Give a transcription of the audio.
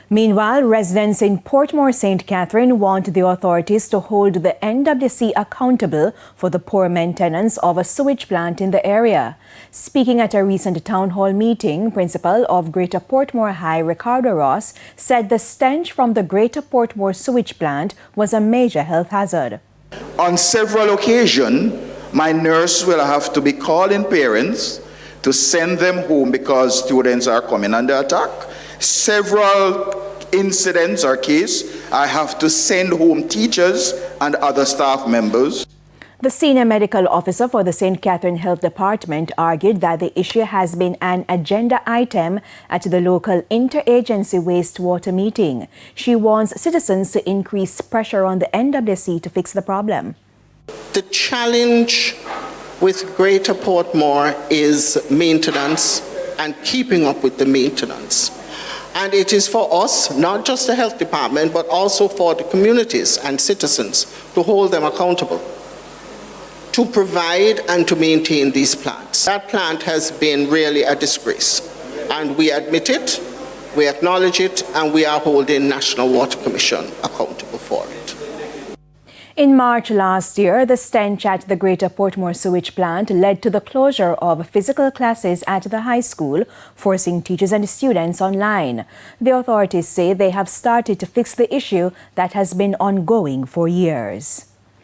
Meanwhile, residents in Portmore, St. Catherine want the authorities to hold the NWC accountable for the poor maintenance of a sewage plant in the area. Speaking at a recent town hall meeting, Principal of Greater Portmore High, Ricardo Ross, said the stench from the Greater Portmore sewage plant was a major health hazard. On several occasions, my nurse will have to be calling parents to send them home because students are coming under attack. Several incidents or cases, I have to send home teachers and other staff members. The senior medical officer for the St. Catherine Health Department argued that the issue has been an agenda item at the local interagency wastewater meeting. She wants citizens to increase pressure on the NWC to fix the problem. The challenge with Greater Portmore is maintenance and keeping up with the maintenance. And it is for us, not just the health department, but also for the communities and citizens to hold them accountable, to provide and to maintain these plants. That plant has been really a disgrace, and we admit it, we acknowledge it, and we are holding National Water Commission accountable for it. In March last year, the stench at the Greater Portmore sewage plant led to the closure of physical classes at the high school, forcing teachers and students online. The authorities say they have started to fix the issue that has been ongoing for years.